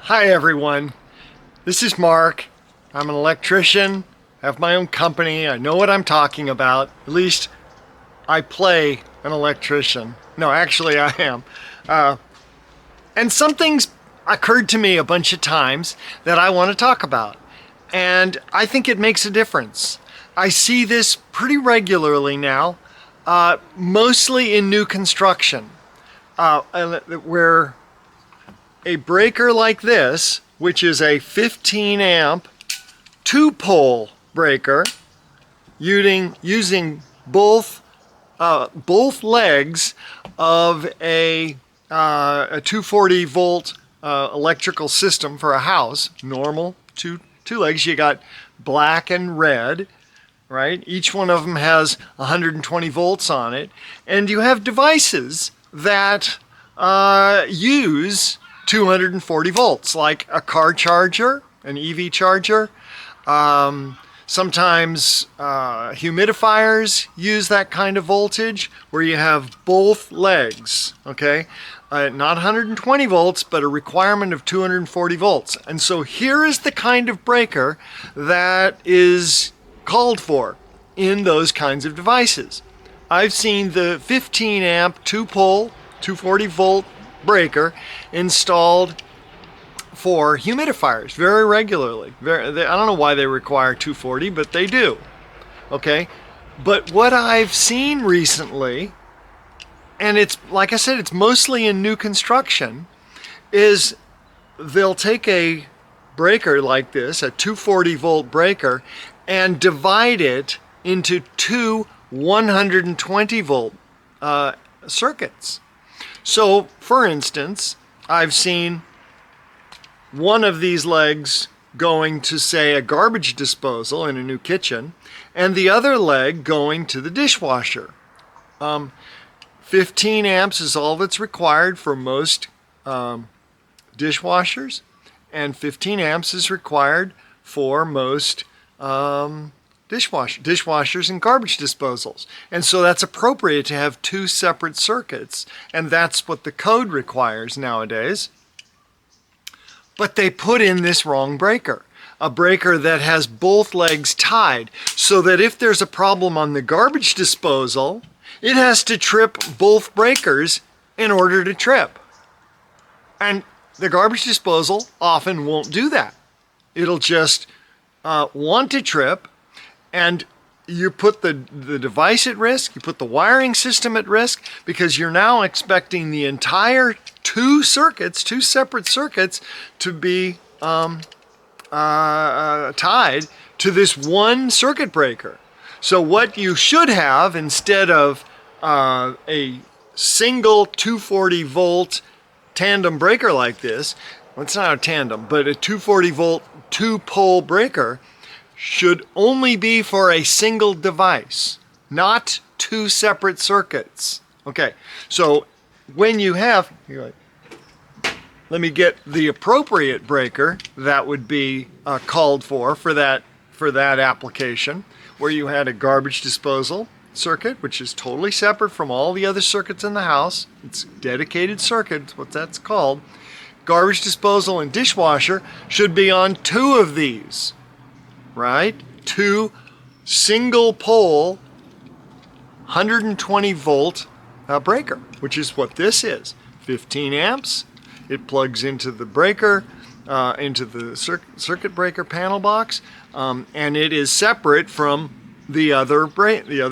Hi everyone, this is Mark. I'm an electrician, I have my own company, I know what I'm talking about. At least I play an electrician. No, actually I am. And something's occurred to me a bunch of times that I want to talk about. And I think it makes a difference. I see this pretty regularly now, mostly in new construction, where a breaker like this, which is a 15 amp 2-pole breaker, using both legs of a 240 volt electrical system for a house. Normal two legs. You got black and red, right? Each one of them has 120 volts on it, and you have devices that use 240 volts, like a car charger, an EV charger. Sometimes humidifiers use that kind of voltage where you have both legs, okay? Not 120 volts, but a requirement of 240 volts. And so here is the kind of breaker that is called for in those kinds of devices. I've seen the 15 amp 2-pole 240 volt breaker installed for humidifiers very regularly. I don't know why they require 240, but they do. Okay, but what I've seen recently, and it's like I said, it's mostly in new construction, is they'll take a breaker like this, a 240 volt breaker, and divide it into two 120 volt circuits. So, for instance, I've seen one of these legs going to, say, a garbage disposal in a new kitchen, and the other leg going to the dishwasher. 15 amps is all that's required for most dishwashers, and 15 amps is required for most dishwashers and garbage disposals. And so that's appropriate to have two separate circuits, and that's what the code requires nowadays. But they put in this wrong breaker, a breaker that has both legs tied, so that if there's a problem on the garbage disposal, it has to trip both breakers in order to trip. And the garbage disposal often won't do that. It'll just want to trip, and you put the device at risk, you put the wiring system at risk, because you're now expecting the entire two separate circuits, to be tied to this one circuit breaker. So what you should have, instead of a single 240 volt tandem breaker like this, well, it's not a tandem, but a 240 volt 2-pole breaker, should only be for a single device, not two separate circuits. Okay, so when you have, let me get the appropriate breaker that would be called for that application, where you had a garbage disposal circuit, which is totally separate from all the other circuits in the house. It's a dedicated circuit, what that's called. Garbage disposal and dishwasher should be on two of these, right? Two single pole 120 volt breaker, which is what this is. 15 amps. It plugs into the breaker, into the circuit breaker panel box, and it is separate from the other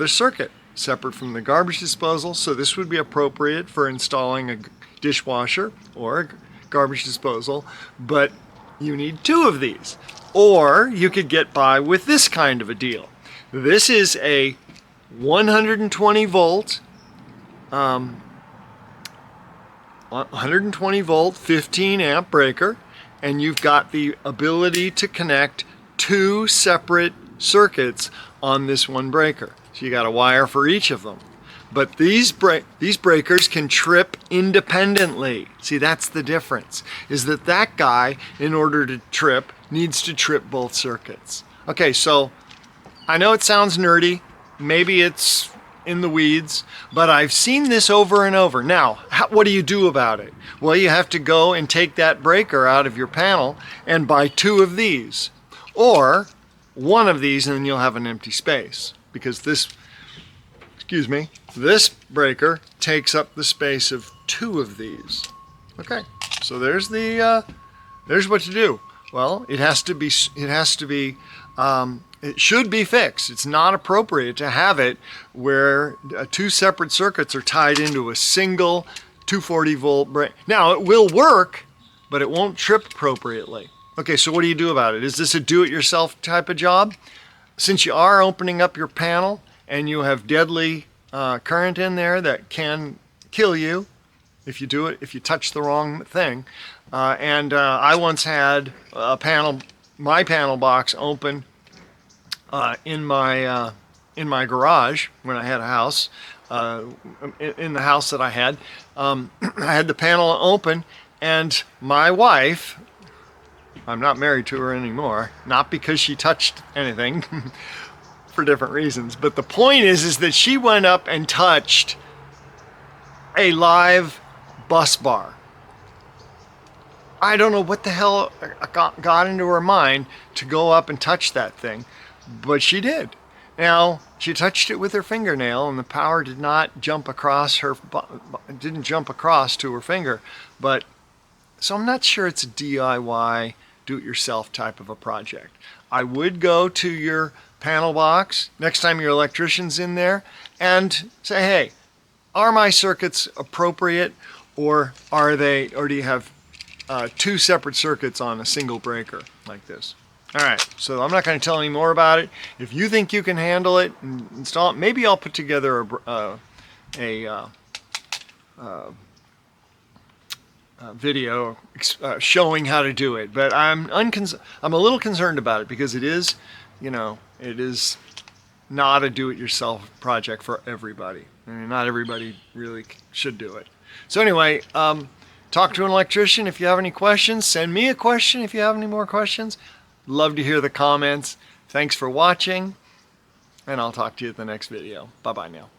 circuit, separate from the garbage disposal. So this would be appropriate for installing a dishwasher or a garbage disposal, but you need two of these. Or you could get by with this kind of a deal. This is a 120 volt 15 amp breaker, and you've got the ability to connect two separate circuits on this one breaker. So you got a wire for each of them. But these breakers can trip independently. See, that's the difference, is that guy, in order to trip, needs to trip both circuits. Okay, so I know it sounds nerdy. Maybe it's in the weeds, but I've seen this over and over. Now, what do you do about it? Well, you have to go and take that breaker out of your panel and buy 2 of these, or 1 of these, and then you'll have an empty space, because this breaker takes up the space of 2 of these. Okay, so there's what to do. Well, it should be fixed. It's not appropriate to have it where 2 separate circuits are tied into a single 240 volt break. Now, it will work, but it won't trip appropriately. Okay, so what do you do about it? Is this a do-it-yourself type of job? Since you are opening up your panel and you have deadly current in there that can kill you if you touch the wrong thing. I once had my panel box open in my garage when I had a house, in the house that I had. I had the panel open, and my wife, I'm not married to her anymore, not because she touched anything, for different reasons, but the point is that she went up and touched a live bus bar. I don't know what the hell got into her mind to go up and touch that thing, but she did. Now, she touched it with her fingernail, and the power did not jump across to her finger. But so I'm not sure it's a DIY, do-it-yourself type of a project. I would go to your panel box next time your electrician's in there and say, hey, are my circuits appropriate, or do you have 2 separate circuits on a single breaker like this? All right, so I'm not going to tell any more about it. If you think you can handle it and install it, maybe I'll put together a video showing how to do it. But I'm a little concerned about it, because it is not a do-it-yourself project for everybody. I mean, not everybody really should do it. So anyway, talk to an electrician if you have any questions. Send me a question if you have any more questions. Love to hear the comments. Thanks for watching, and I'll talk to you at the next video. Bye-bye now.